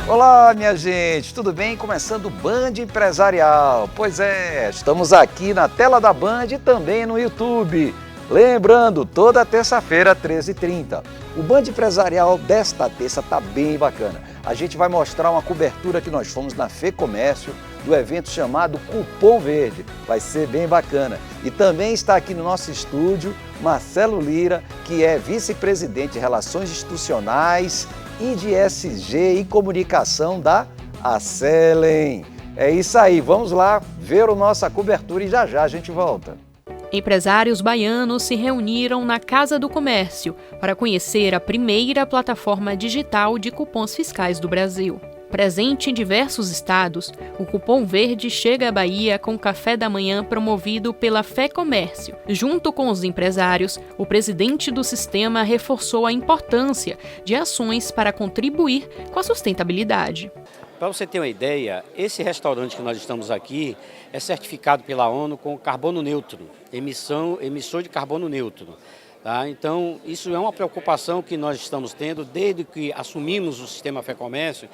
Olá, minha gente, tudo bem? Começando o Band Empresarial. Pois é, estamos aqui na tela da Band e também no YouTube. Lembrando, toda terça-feira, 13h30. O Band Empresarial desta terça está bem bacana. A gente vai mostrar uma cobertura que nós fomos na FEComércio, do evento chamado Cupom Verde. Vai ser bem bacana. E também está aqui no nosso estúdio Marcelo Lira, que é vice-presidente de Relações Institucionais e de SG e Comunicação da Acelen. É isso aí, vamos lá ver a nossa cobertura e já a gente volta. Empresários baianos se reuniram na Casa do Comércio para conhecer a primeira plataforma digital de cupons fiscais do Brasil. Presente em diversos estados, o Cupom Verde chega à Bahia com café da manhã promovido pela FEComércio. Junto com os empresários, o presidente do sistema reforçou a importância de ações para contribuir com a sustentabilidade. Para você ter uma ideia, esse restaurante que nós estamos aqui é certificado pela ONU com carbono neutro, emissor de carbono neutro. Tá? Então, isso é uma preocupação que nós estamos tendo desde que assumimos o sistema FEComércio,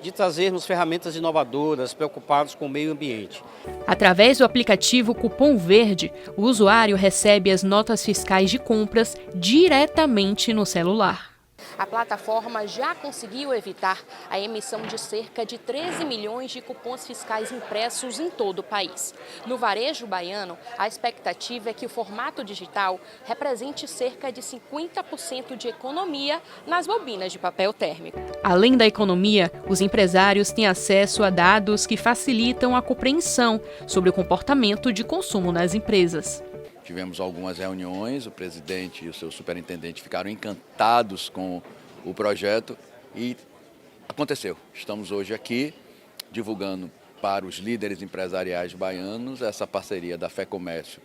de trazermos ferramentas inovadoras, preocupados com o meio ambiente. Através do aplicativo Cupom Verde, o usuário recebe as notas fiscais de compras diretamente no celular. A plataforma já conseguiu evitar a emissão de cerca de 13 milhões de cupons fiscais impressos em todo o país. No varejo baiano, a expectativa é que o formato digital represente cerca de 50% de economia nas bobinas de papel térmico. Além da economia, os empresários têm acesso a dados que facilitam a compreensão sobre o comportamento de consumo nas empresas. Tivemos algumas reuniões, o presidente e o seu superintendente ficaram encantados com o projeto e aconteceu. Estamos hoje aqui divulgando para os líderes empresariais baianos essa parceria da FEComércio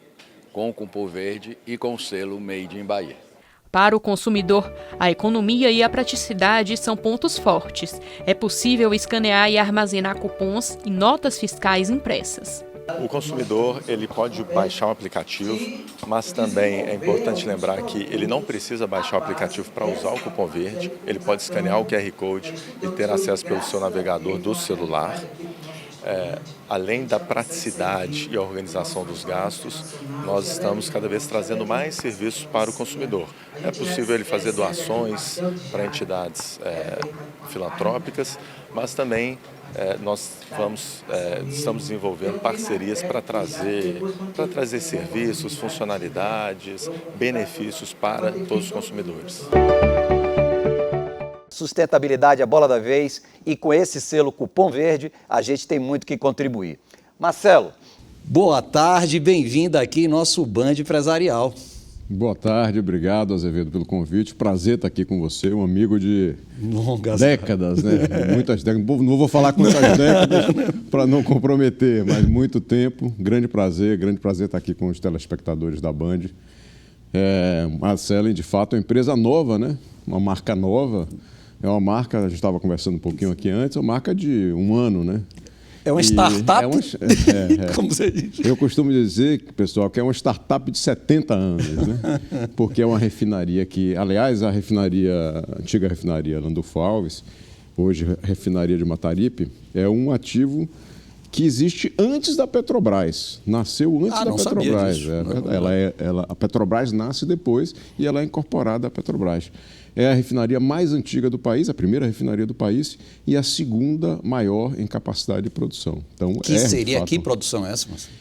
com o Cupom Verde e com o selo Made in Bahia. Para o consumidor, a economia e a praticidade são pontos fortes. É possível escanear e armazenar cupons e notas fiscais impressas. O consumidor ele pode baixar um aplicativo, mas também é importante lembrar que ele não precisa baixar o aplicativo para usar o Cupom Verde. Ele pode escanear o QR Code e ter acesso pelo seu navegador do celular. Além da praticidade e a organização dos gastos, nós estamos cada vez trazendo mais serviços para o consumidor. É possível ele fazer doações para entidades filantrópicas, mas também nós estamos desenvolvendo parcerias para trazer serviços, funcionalidades, benefícios para todos os consumidores. Sustentabilidade é a bola da vez e com esse selo Cupom Verde a gente tem muito que contribuir. Marcelo. Boa tarde, bem-vindo aqui nosso Band Empresarial. Boa tarde, obrigado, Azevedo, pelo convite. Prazer estar aqui com você, um amigo de longas décadas, né? Muitas décadas. Não vou falar quantas décadas para não comprometer, mas muito tempo. Grande prazer estar aqui com os telespectadores da Band. A Acelen, de fato, é uma empresa nova, né? Uma marca nova. É uma marca, a gente estava conversando um pouquinho aqui antes, é uma marca de 1 ano, né? É uma startup? Como você diz? Eu costumo dizer, pessoal, que é uma startup de 70 anos, né? Porque é uma refinaria que, aliás, a antiga refinaria Landulfo Alves, hoje refinaria de Mataripe, é um ativo que existe antes da Petrobras. Nasceu antes da Petrobras. É verdade. A Petrobras nasce depois e ela é incorporada à Petrobras. É a refinaria mais antiga do país, a primeira refinaria do país e a segunda maior em capacidade de produção. Então, que produção é essa, Marcelo?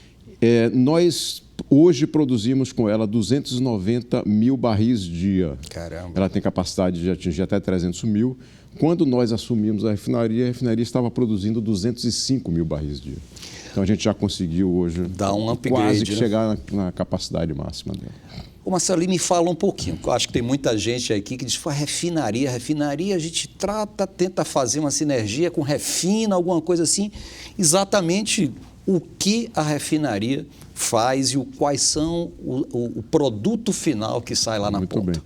Nós hoje produzimos com ela 290 mil barris dia. Caramba! Ela tem capacidade de atingir até 300 mil. Quando nós assumimos a refinaria estava produzindo 205 mil barris dia. Então a gente já conseguiu hoje dar um upgrade, quase que chegar na capacidade máxima dela. Ô Marcelo, me fala um pouquinho, eu acho que tem muita gente aqui que diz que refinaria a gente tenta fazer uma sinergia com refina, alguma coisa assim. Exatamente o que a refinaria faz e quais são o produto final que sai lá na ponta. Muito bem.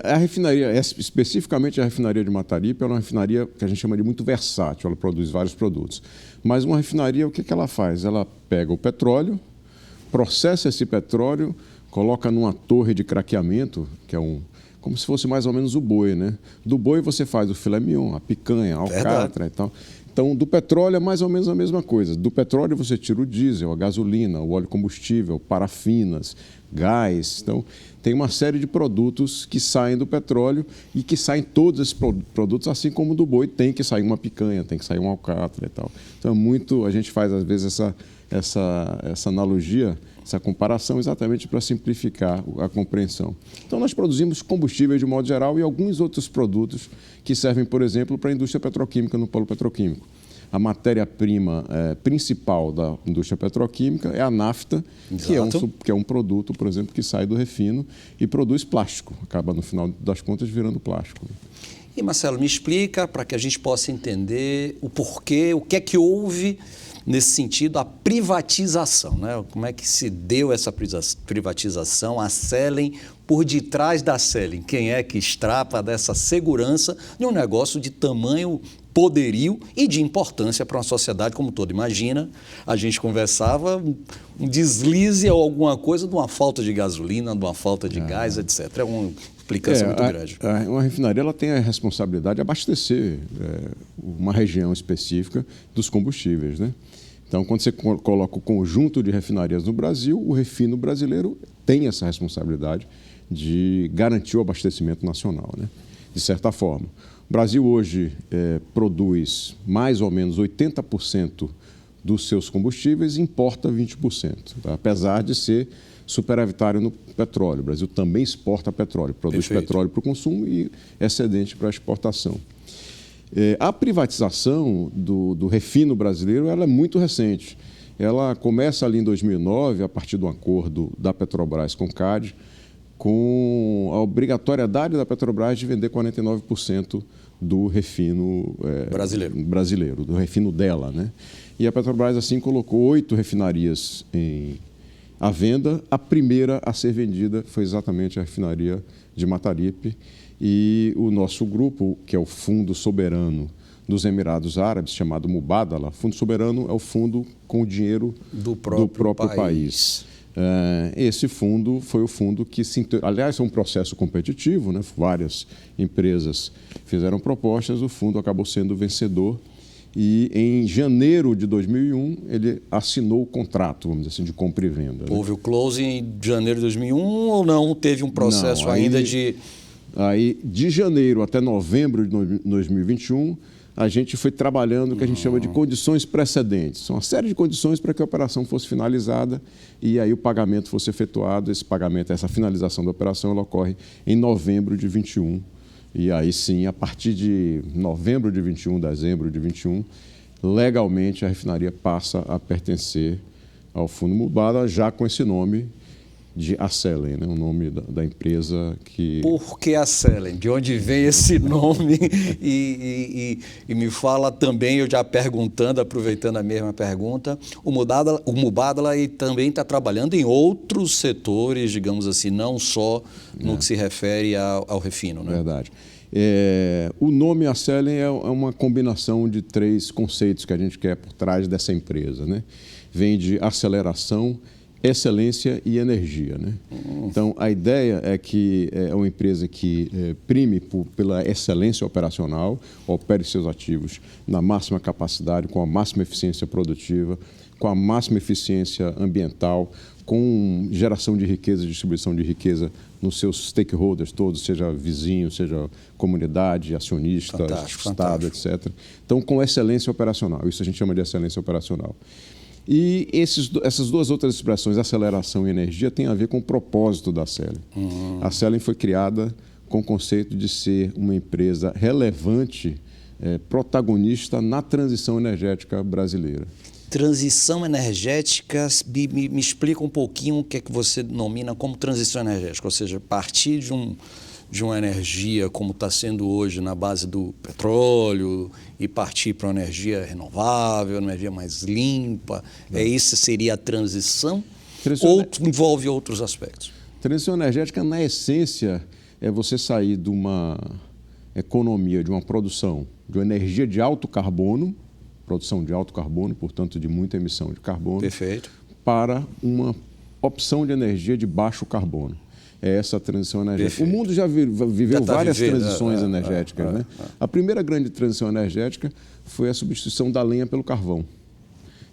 A refinaria, especificamente a refinaria de Mataripe, é uma refinaria que a gente chama de muito versátil, ela produz vários produtos. Mas uma refinaria, o que ela faz? Ela pega o petróleo, processa esse petróleo, coloca numa torre de craqueamento, que é como se fosse mais ou menos o boi, né? Do boi você faz o filé mignon, a picanha, a alcatra e tal. Então, do petróleo é mais ou menos a mesma coisa. Do petróleo você tira o diesel, a gasolina, o óleo combustível, parafinas, gás. Então, tem uma série de produtos que saem do petróleo e que saem todos esses produtos, assim como do boi tem que sair uma picanha, tem que sair um alcatra e tal. Então, a gente faz às vezes essa analogia, essa comparação exatamente para simplificar a compreensão. Então, nós produzimos combustíveis de modo geral e alguns outros produtos que servem, por exemplo, para a indústria petroquímica no polo petroquímico. A matéria-prima principal da indústria petroquímica é a nafta, que é um produto, por exemplo, que sai do refino e produz plástico. Acaba, no final das contas, virando plástico. E, Marcelo, me explica, para que a gente possa entender o porquê, o que é que houve nesse sentido, a privatização, né? Como é que se deu essa privatização, a Selen, por detrás da Selen? Quem é que extrapa dessa segurança de um negócio de tamanho poderio e de importância para uma sociedade como toda? Imagina, a gente conversava, um deslize ou alguma coisa de uma falta de gasolina, de uma falta de gás, etc. É uma implicação muito grande. Uma refinaria ela tem a responsabilidade de abastecer uma região específica dos combustíveis, né? Então, quando você coloca o conjunto de refinarias no Brasil, o refino brasileiro tem essa responsabilidade de garantir o abastecimento nacional, né? De certa forma. O Brasil hoje produz mais ou menos 80% dos seus combustíveis e importa 20%, tá? Apesar de ser superavitário no petróleo. O Brasil também exporta petróleo, produz petróleo para o consumo e excedente para a exportação. A privatização do refino brasileiro ela é muito recente. Ela começa ali em 2009, a partir do acordo da Petrobras com o CAD, com a obrigatoriedade da Petrobras de vender 49% do refino brasileiro, do refino dela, né? E a Petrobras, assim, colocou 8 refinarias à venda. A primeira a ser vendida foi exatamente a refinaria de Mataripe. E o nosso grupo, que é o Fundo Soberano dos Emirados Árabes, chamado Mubadala, Fundo Soberano é o fundo com o dinheiro do próprio país. Esse fundo foi o fundo que, aliás, é um processo competitivo, né? Várias empresas fizeram propostas, o fundo acabou sendo vencedor e em janeiro de 2001 ele assinou o contrato, vamos dizer assim, de compra e venda. Houve o closing em janeiro de 2001 ou não? Teve um processo ainda de... Aí, de janeiro até novembro de 2021, a gente foi trabalhando o que a gente chama de condições precedentes. São uma série de condições para que a operação fosse finalizada e aí o pagamento fosse efetuado. Esse pagamento, essa finalização da operação, ela ocorre em novembro de 21. E aí sim, a partir de novembro de 21, dezembro de 21, legalmente a refinaria passa a pertencer ao Fundo Mubadala, já com esse nome de Selen, né? O nome da empresa que... Por que Selen? De onde vem esse nome? E me fala também, eu já perguntando, aproveitando a mesma pergunta, o Mubadala também está trabalhando em outros setores, digamos assim, não só no que se refere ao refino, né? Verdade. O nome Selen é uma combinação de 3 conceitos que a gente quer por trás dessa empresa, né? Vem de aceleração, excelência e energia, né? Então, a ideia é que é uma empresa que prime pela excelência operacional, opere seus ativos na máxima capacidade, com a máxima eficiência produtiva, com a máxima eficiência ambiental, com geração de riqueza, distribuição de riqueza nos seus stakeholders todos, seja vizinho, seja comunidade, acionista, Estado, etc. Então, com excelência operacional. Isso a gente chama de excelência operacional. E essas 2 outras expressões, aceleração e energia, têm a ver com o propósito da Selen. A Selen foi criada com o conceito de ser uma empresa relevante, protagonista na transição energética brasileira. Transição energética, me explica um pouquinho o que é que você denomina como transição energética, ou seja, partir de uma energia como está sendo hoje na base do petróleo e partir para uma energia renovável, uma energia mais limpa. Isso seria a transição? Ou envolve outros aspectos? Transição energética, na essência, é você sair de uma economia, de uma produção de uma energia de alto carbono, produção de alto carbono, portanto, de muita emissão de carbono, perfeito, para uma opção de energia de baixo carbono. é essa transição energética. Perfeito. O mundo já viveu várias transições energéticas. Né? A primeira grande transição energética foi a substituição da lenha pelo carvão,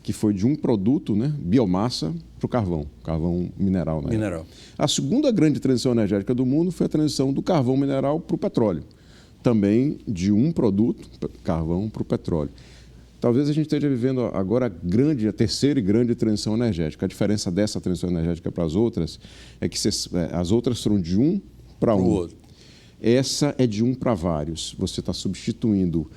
que foi de um produto, né, biomassa, para o carvão mineral. Né? Mineral. A segunda grande transição energética do mundo foi a transição do carvão mineral para o petróleo, também de um produto, carvão, para o petróleo. Talvez a gente esteja vivendo agora a terceira e grande transição energética. A diferença dessa transição energética para as outras é que as outras foram de um para um. Essa é de um para vários. Você está substituindo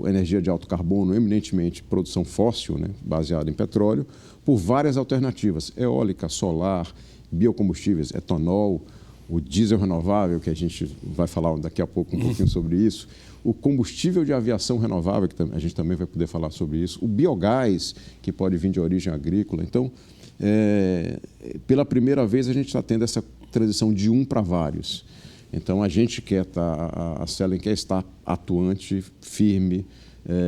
a energia de alto carbono, eminentemente produção fóssil, né, baseada em petróleo, por várias alternativas: eólica, solar, biocombustíveis, etanol, o diesel renovável, que a gente vai falar daqui a pouco um pouquinho sobre isso, o combustível de aviação renovável, que a gente também vai poder falar sobre isso, o biogás, que pode vir de origem agrícola. Então, pela primeira vez, a gente está tendo essa transição de um para vários. Então, a gente quer estar, a Selen quer estar atuante, firme,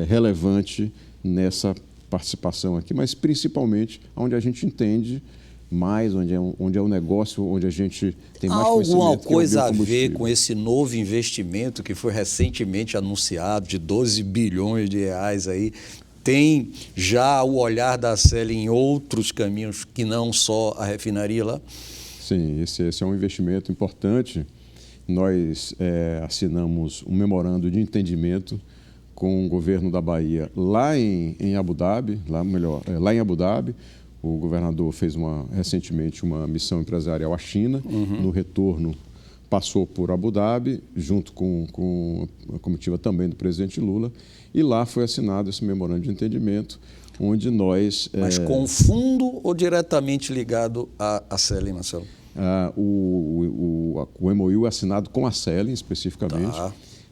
relevante nessa participação aqui, mas principalmente onde a gente entende mais, onde é um negócio, onde a gente tem mais conhecimento. Alguma coisa a ver com esse novo investimento que foi recentemente anunciado de 12 bilhões de reais aí? Tem já o olhar da Selen em outros caminhos que não só a refinaria lá? Sim, esse é um investimento importante. Nós assinamos um memorando de entendimento com o governo da Bahia lá em Abu Dhabi, lá em Abu Dhabi. O governador fez recentemente uma missão empresarial à China. No retorno, passou por Abu Dhabi, junto com a comitiva também do presidente Lula, e lá foi assinado esse memorando de entendimento, onde nós... Mas com o fundo ou diretamente ligado à Selen, Marcelo? O MOU é assinado com a Selen, especificamente,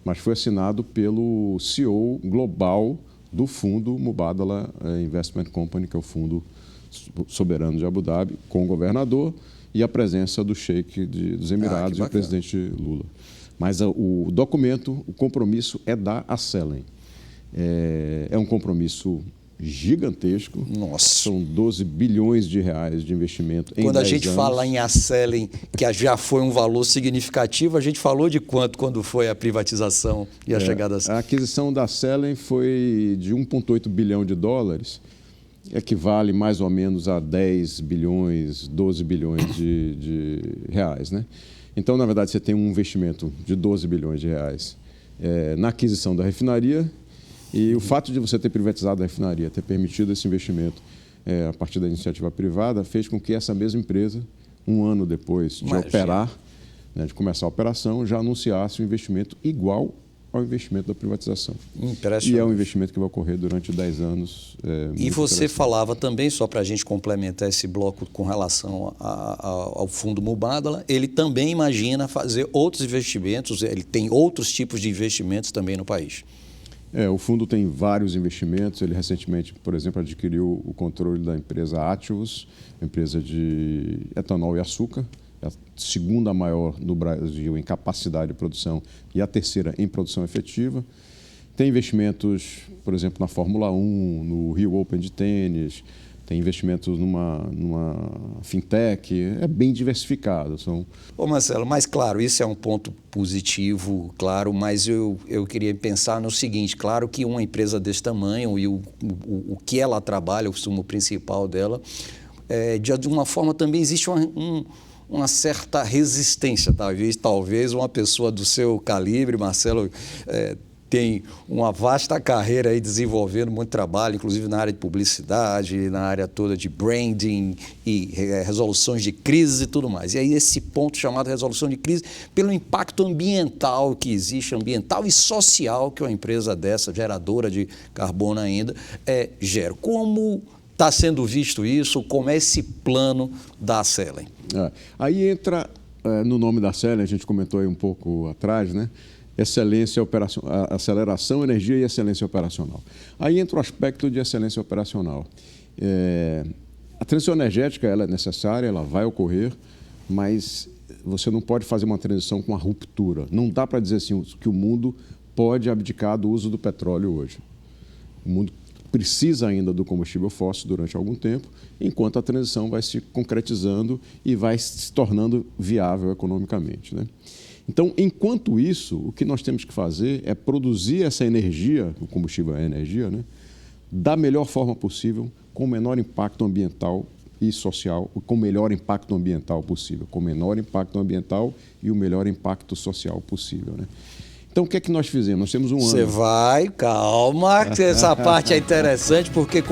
mas foi assinado pelo CEO global do fundo Mubadala Investment Company, que é o fundo soberano de Abu Dhabi, com o governador e a presença do Sheik dos Emirados e o presidente Lula. Mas o documento, o compromisso é da Selen. É um compromisso gigantesco. Nossa. São 12 bilhões de reais de investimento em 10 anos. Quando a gente fala em Selen, que já foi um valor significativo, a gente falou de quanto quando foi a privatização e a chegada A aquisição da Selen foi de 1,8 bilhão de dólares, equivale mais ou menos a 10 bilhões, 12 bilhões de reais. Né? Então, na verdade, você tem um investimento de 12 bilhões de reais na aquisição da refinaria, e o fato de você ter privatizado a refinaria, ter permitido esse investimento a partir da iniciativa privada, fez com que essa mesma empresa, um ano depois de operar, né, de começar a operação, já anunciasse um investimento igual ao investimento da privatização. E é um investimento que vai ocorrer durante 10 anos. E você falava também, só para a gente complementar esse bloco com relação ao Fundo Mubadala, ele também imagina fazer outros investimentos, ele tem outros tipos de investimentos também no país. O fundo tem vários investimentos. Ele recentemente, por exemplo, adquiriu o controle da empresa Ativos, empresa de etanol e açúcar, a segunda maior no Brasil em capacidade de produção e a terceira em produção efetiva. Tem investimentos, por exemplo, na Fórmula 1, no Rio Open de tênis, tem investimentos numa fintech, é bem diversificado. Marcelo, mas claro, isso é um ponto positivo, claro, mas eu queria pensar no seguinte: claro que uma empresa desse tamanho e o que ela trabalha, o sumo principal dela, de uma forma também existe uma certa resistência, talvez uma pessoa do seu calibre, Marcelo, tem uma vasta carreira aí desenvolvendo muito trabalho, inclusive na área de publicidade, na área toda de branding e resoluções de crises e tudo mais. E aí esse ponto chamado resolução de crise, pelo impacto ambiental que existe, ambiental e social que uma empresa dessa, geradora de carbono ainda, gera. Como está sendo visto isso? Como é esse plano da Selen? Aí entra, no nome da Selen, a gente comentou aí um pouco atrás, né? Excelência operacional, aceleração, energia e excelência operacional. Aí entra o aspecto de excelência operacional. A transição energética ela é necessária, ela vai ocorrer, mas você não pode fazer uma transição com uma ruptura. Não dá para dizer assim que o mundo pode abdicar do uso do petróleo hoje. O mundo precisa ainda do combustível fóssil durante algum tempo, enquanto a transição vai se concretizando e vai se tornando viável economicamente, né? Então, enquanto isso, o que nós temos que fazer é produzir essa energia, o combustível é energia, né, da melhor forma possível, com o menor impacto ambiental e social, com o melhor impacto ambiental possível, com o menor impacto ambiental e o melhor impacto social possível, né? Então, o que é que nós fizemos? Nós temos um ano... Você vai, calma, que essa parte é interessante porque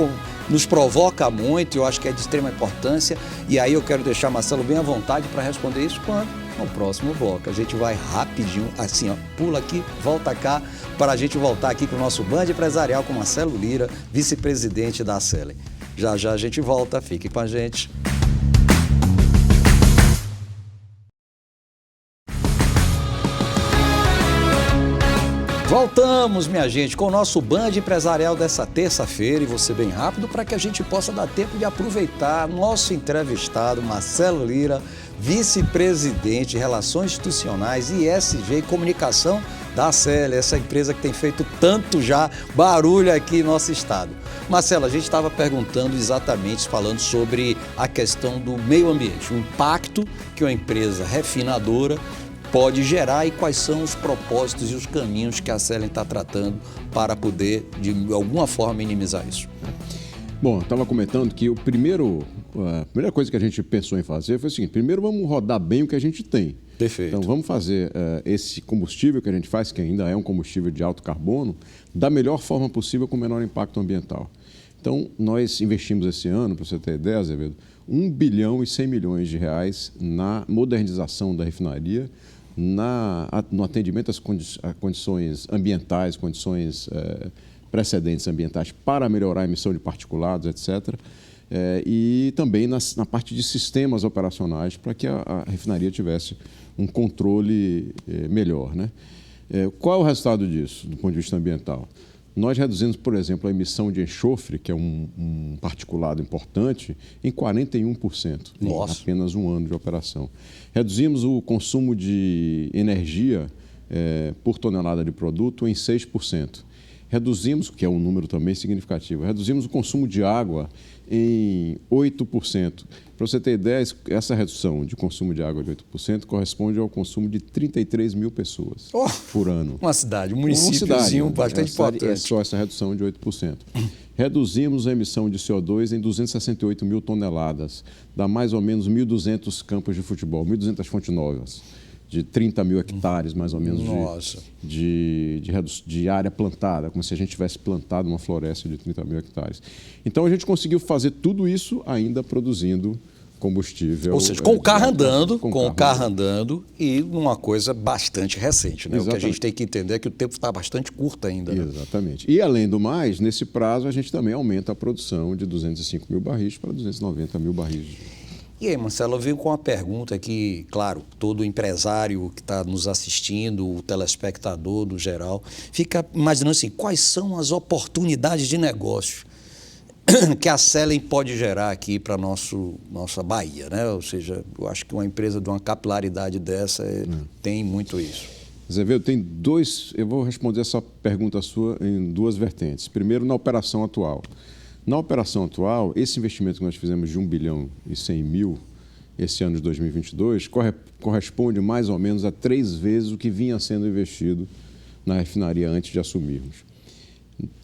nos provoca muito, eu acho que é de extrema importância, e aí eu quero deixar Marcelo bem à vontade para responder isso quando? No próximo bloco. A gente vai rapidinho, assim, ó, pula aqui, volta cá, para a gente voltar aqui com o nosso Band Empresarial com Marcelo Lira, vice-presidente da Acelen. Já já a gente volta, fique com a gente. Voltamos, minha gente, com o nosso Band Empresarial dessa terça-feira, e você bem rápido para que a gente possa dar tempo de aproveitar nosso entrevistado, Marcelo Lira, vice-presidente de Relações Institucionais, ESG e Comunicação da Acelen, essa empresa que tem feito tanto já barulho aqui em nosso estado. Marcelo, a gente estava perguntando exatamente, falando sobre a questão do meio ambiente, o impacto que uma empresa refinadora pode gerar e quais são os propósitos e os caminhos que a Acelen está tratando para poder, de alguma forma, minimizar isso. Bom, eu estava comentando que a primeira coisa que a gente pensou em fazer foi o seguinte: primeiro vamos rodar bem o que a gente tem. Perfeito. Então vamos fazer esse combustível que a gente faz, que ainda é um combustível de alto carbono, da melhor forma possível com o menor impacto ambiental. Então nós investimos esse ano, para você ter ideia, Azevedo, 1 bilhão e 100 milhões de reais na modernização da refinaria, no atendimento às condições ambientais, condições precedentes ambientais para melhorar a emissão de particulados, etc. E também na parte de sistemas operacionais para que a refinaria tivesse um controle melhor, né? Qual é o resultado disso, do ponto de vista ambiental? Nós reduzimos, por exemplo, a emissão de enxofre, que é um particulado importante, em 41%, em apenas um ano de operação. Reduzimos o consumo de energia por tonelada de produto em 6%. Reduzimos, que é um número também significativo, reduzimos o consumo de água em 8%. Para você ter ideia, essa redução de consumo de água de 8% corresponde ao consumo de 33 mil pessoas por ano. Uma cidade, um municípiozinho bastante importante. É só essa redução de 8%. Reduzimos a emissão de CO2 em 268 mil toneladas, dá mais ou menos 1.200 campos de futebol, 1.200 fontes novas, de 30 mil hectares, mais ou menos, de área plantada, como se a gente tivesse plantado uma floresta de 30 mil hectares. Então, a gente conseguiu fazer tudo isso ainda produzindo combustível. Ou seja, com o carro andando e numa coisa bastante recente, né? Exatamente. O que a gente tem que entender é que o tempo está bastante curto ainda. Né? Exatamente. E, além do mais, nesse prazo, a gente também aumenta a produção de 205 mil barris para 290 mil barris. E aí, Marcelo, eu venho com uma pergunta que, claro, todo empresário que está nos assistindo, o telespectador no geral, fica imaginando assim, quais são as oportunidades de negócio que a Acelen pode gerar aqui para nossa Bahia, né? Ou seja, eu acho que uma empresa de uma capilaridade dessa tem muito isso. Azevedo, eu vou responder essa pergunta sua em duas vertentes. Primeiro, na operação atual. Na operação atual, esse investimento que nós fizemos de 1 bilhão e 100 mil esse ano de 2022 corresponde mais ou menos a 3 vezes o que vinha sendo investido na refinaria antes de assumirmos.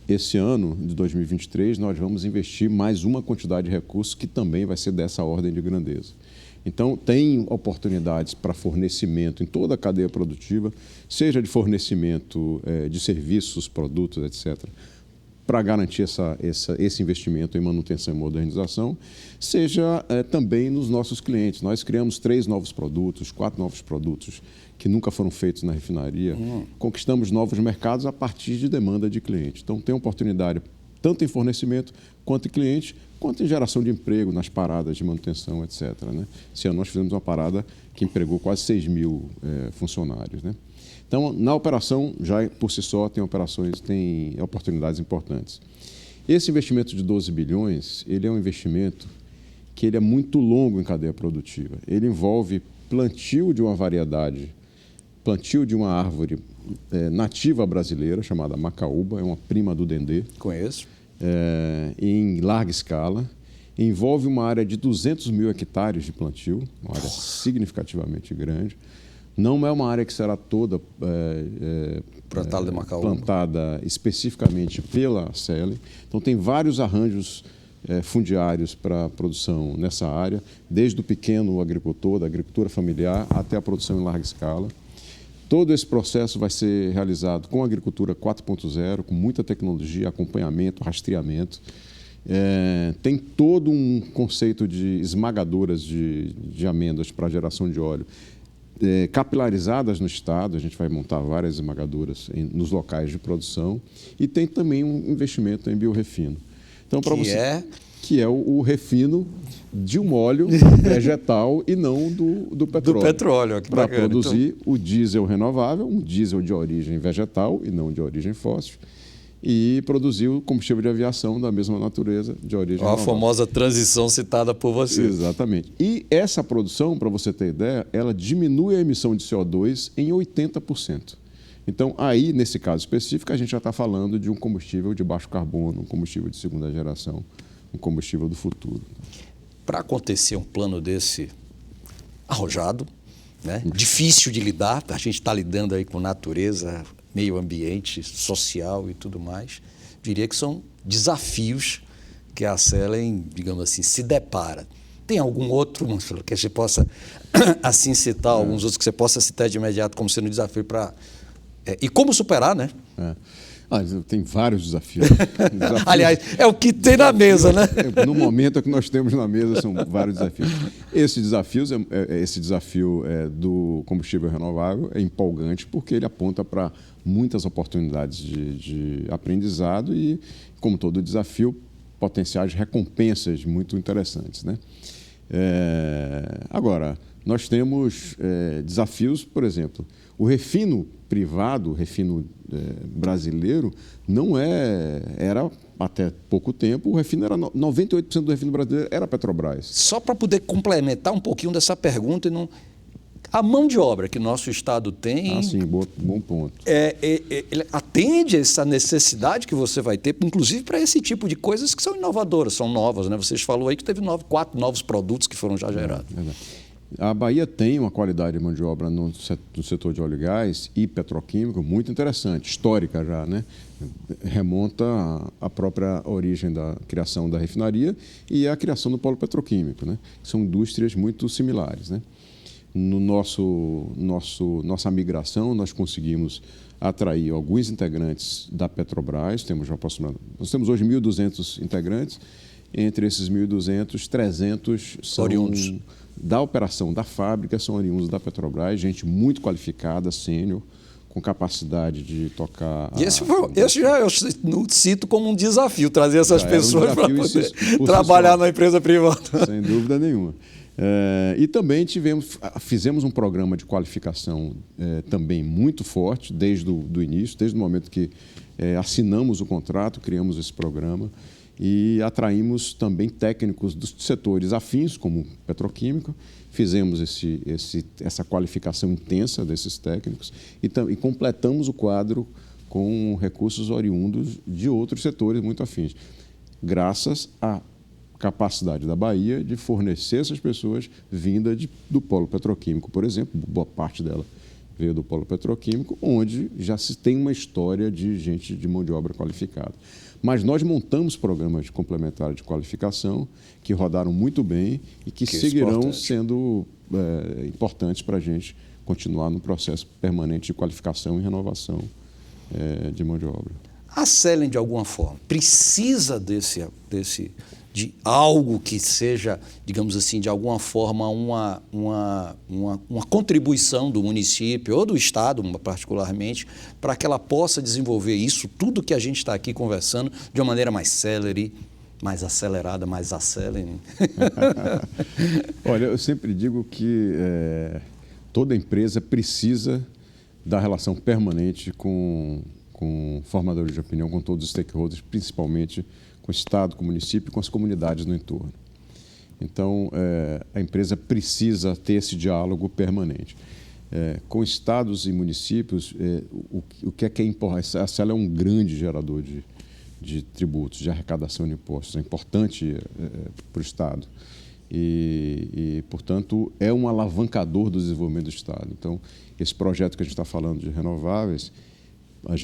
Esse ano de 2023, nós vamos investir mais uma quantidade de recursos que também vai ser dessa ordem de grandeza. Então, tem oportunidades para fornecimento em toda a cadeia produtiva, seja de fornecimento de serviços, produtos, etc., para garantir esse investimento em manutenção e modernização, seja também nos nossos clientes. Nós criamos 3 novos produtos, 4 novos produtos que nunca foram feitos na refinaria. Conquistamos novos mercados a partir de demanda de cliente. Então, tem oportunidade tanto em fornecimento quanto em cliente, quanto em geração de emprego nas paradas de manutenção, etc. Né? Esse ano nós fizemos uma parada que empregou quase 6 mil funcionários, né? Então, na operação, já por si só, tem oportunidades importantes. Esse investimento de 12 bilhões, ele é um investimento que ele é muito longo em cadeia produtiva. Ele envolve plantio de uma variedade, plantio de uma árvore nativa brasileira, chamada macaúba, é uma prima do dendê. Conheço. em larga escala. Envolve uma área de 200 mil hectares de plantio, uma área significativamente grande. Não é uma área que será toda plantada especificamente pela Acelen. Então, tem vários arranjos fundiários para a produção nessa área, desde o pequeno agricultor, da agricultura familiar, até a produção em larga escala. Todo esse processo vai ser realizado com a agricultura 4.0, com muita tecnologia, acompanhamento, rastreamento. Tem todo um conceito de esmagadoras de amêndoas para geração de óleo capilarizadas no estado. A gente vai montar várias esmagadoras nos locais de produção, e tem também um investimento em biorefino. Então, que é o refino de um óleo vegetal e não do petróleo. Do petróleo, que para produzir o diesel renovável, um diesel de origem vegetal e não de origem fóssil, e produzir o combustível de aviação da mesma natureza, de origem renovável. A famosa transição citada por você. Exatamente. E essa produção, para você ter ideia, ela diminui a emissão de CO2 em 80%. Então, aí, nesse caso específico, a gente já está falando de um combustível de baixo carbono, um combustível de segunda geração, um combustível do futuro. Para acontecer um plano desse arrojado, né? Difícil de lidar, a gente está lidando aí com natureza, meio ambiente, social e tudo mais, diria que são desafios que a Acelen, digamos assim, se depara. Tem algum outro, Marcelo, que a gente possa assim citar, alguns outros que você possa citar de imediato como sendo um desafio para... e como superar, né? Tem vários desafios. Aliás, é o que tem na mesa, né? No momento que nós temos na mesa, são vários desafios. Esse desafio do combustível renovável é empolgante, porque ele aponta para muitas oportunidades de aprendizado e, como todo desafio, potenciais recompensas muito interessantes, né? Agora, nós temos desafios, por exemplo, o refino privado, o refino brasileiro, não era até pouco tempo, o refino era 98% do refino brasileiro era Petrobras. Só para poder complementar um pouquinho dessa pergunta, a mão de obra que nosso estado tem... sim, bom ponto. Ele atende essa necessidade que você vai ter, inclusive para esse tipo de coisas que são inovadoras, são novas, né? Vocês falaram aí que teve 4 novos produtos que foram já gerados. A Bahia tem uma qualidade de mão de obra no setor de óleo e gás e petroquímico muito interessante, histórica já, né? Remonta à própria origem da criação da refinaria e à criação do polo petroquímico, né? São indústrias muito similares, né? No nossa migração, nós conseguimos atrair alguns integrantes da Petrobras, nós temos hoje 1.200 integrantes, entre esses 1.200, 300 são oriundos da operação da fábrica, são oriundos da Petrobras, gente muito qualificada, sênior, com capacidade de tocar... Esse já eu cito como um desafio, trazer essas pessoas para poder trabalhar na empresa privada. Sem dúvida nenhuma. E também fizemos um programa de qualificação também muito forte desde o início, desde o momento que assinamos o contrato, criamos esse programa e atraímos também técnicos dos setores afins, como petroquímico. Fizemos essa qualificação intensa desses técnicos e completamos o quadro com recursos oriundos de outros setores muito afins, graças à capacidade da Bahia de fornecer essas pessoas vinda do polo petroquímico, por exemplo. Boa parte dela veio do polo petroquímico, onde já se tem uma história de gente de mão de obra qualificada. Mas nós montamos programas complementares de qualificação que rodaram muito bem e que seguirão sendo importantes para a gente continuar no processo permanente de qualificação e renovação de mão de obra. A Acelen, de alguma forma, precisa de algo que seja, digamos assim, de alguma forma uma contribuição do município ou do estado, particularmente, para que ela possa desenvolver isso, tudo que a gente está aqui conversando, de uma maneira mais célere, mais acelerada, mais acelere. Olha, eu sempre digo que toda empresa precisa da relação permanente com formadores de opinião, com todos os stakeholders, principalmente com o Estado, com o município e com as comunidades no entorno. Então, a empresa precisa ter esse diálogo permanente. Com estados e municípios, o que é importante? A Acelen é um grande gerador de tributos, de arrecadação de impostos. É importante para o Estado. E, portanto, é um alavancador do desenvolvimento do Estado. Então, esse projeto que a gente está falando de renováveis,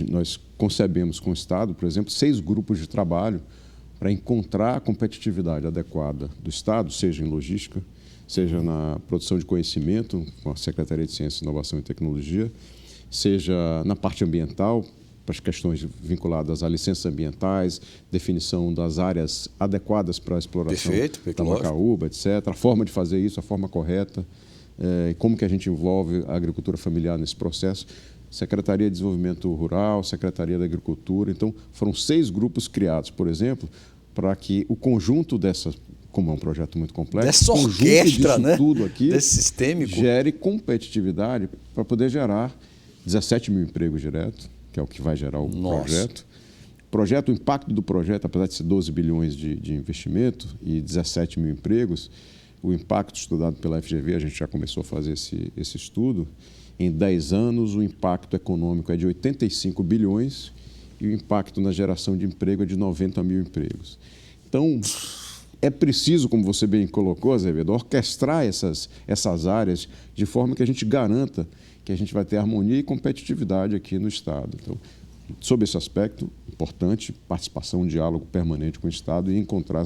nós concebemos com o Estado, por exemplo, 6 grupos de trabalho para encontrar a competitividade adequada do Estado, seja em logística, seja na produção de conhecimento, com a Secretaria de Ciência, Inovação e Tecnologia, seja na parte ambiental, para as questões vinculadas a licenças ambientais, definição das áreas adequadas para a exploração da macaúba, etc. A forma de fazer isso, a forma correta, como que a gente envolve a agricultura familiar nesse processo. Secretaria de Desenvolvimento Rural, Secretaria da Agricultura. Então, foram 6 grupos criados, por exemplo, para que o conjunto dessas, como é um projeto muito complexo, dessa orquestra, né? Tudo aqui desse sistêmico, gere competitividade para poder gerar 17 mil empregos diretos, que é o que vai gerar o projeto. O impacto do projeto, apesar de ser 12 bilhões de investimento e 17 mil empregos, o impacto estudado pela FGV, a gente já começou a fazer esse estudo, em 10 anos o impacto econômico é de 85 bilhões e o impacto na geração de emprego é de 90 mil empregos. Então, é preciso, como você bem colocou, Azevedo, orquestrar essas áreas de forma que a gente garanta que a gente vai ter harmonia e competitividade aqui no Estado. Então, sob esse aspecto, importante, participação, diálogo permanente com o Estado e encontrar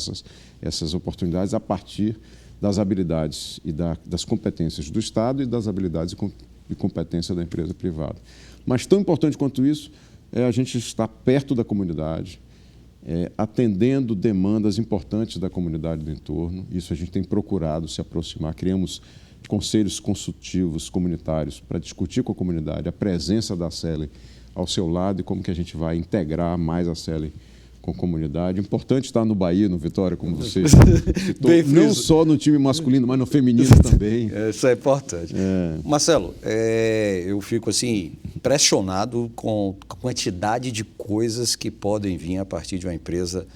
essas oportunidades a partir das habilidades e das competências do Estado e das habilidades e competência da empresa privada. Mas tão importante quanto isso é a gente estar perto da comunidade, atendendo demandas importantes da comunidade do entorno. Isso a gente tem procurado se aproximar, criamos conselhos consultivos comunitários para discutir com a comunidade a presença da CELE ao seu lado e como que a gente vai integrar mais a CELE com a comunidade. Importante estar no Bahia, no Vitória, como você citou, não só no time masculino, mas no feminino também. Isso é importante. Marcelo, eu fico assim impressionado com a quantidade de coisas que podem vir a partir de uma empresa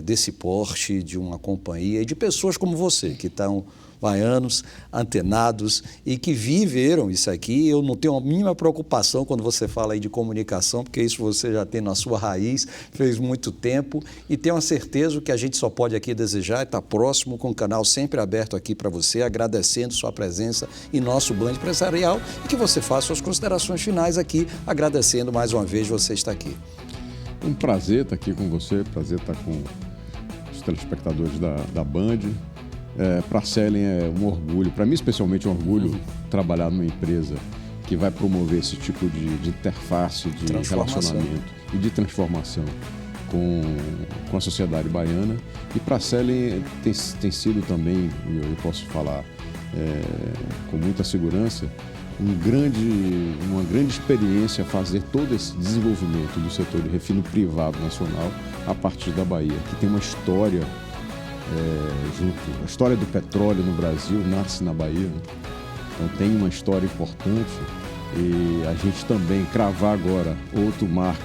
desse porte, de uma companhia e de pessoas como você, que estão baianos, antenados e que viveram isso aqui. Eu não tenho a mínima preocupação quando você fala aí de comunicação, porque isso você já tem na sua raiz, fez muito tempo e tenho a certeza que a gente só pode aqui desejar estar próximo, com o canal sempre aberto aqui para você, agradecendo sua presença em nosso Band Empresarial e que você faça suas considerações finais aqui, agradecendo mais uma vez você estar aqui. Um prazer estar aqui com você, prazer estar com os telespectadores da Band. Para a Celen é um orgulho, para mim especialmente um orgulho trabalhar numa empresa que vai promover esse tipo de interface, de relacionamento e de transformação com a sociedade baiana. E para a Celen tem sido também, eu posso falar com muita segurança, uma grande experiência fazer todo esse desenvolvimento do setor de refino privado nacional a partir da Bahia, que tem uma história a história do petróleo no Brasil nasce na Bahia, né? Então tem uma história importante e a gente também cravar agora outro marco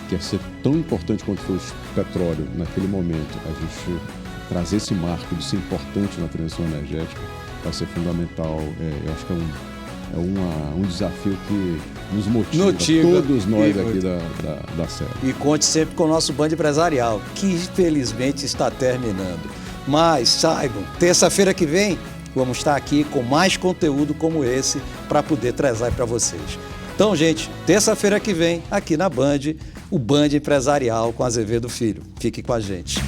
que é ser tão importante quanto foi o petróleo naquele momento, a gente trazer esse marco de ser importante na transição energética vai ser fundamental. Eu acho que é um desafio que nos motiva todos nós aqui da série. E conte sempre com o nosso Band Empresarial, que infelizmente está terminando. Mas saibam, terça-feira que vem, vamos estar aqui com mais conteúdo como esse para poder trazer para vocês. Então, gente, terça-feira que vem, aqui na Band, o Band Empresarial com Azevedo Filho. Fique com a gente.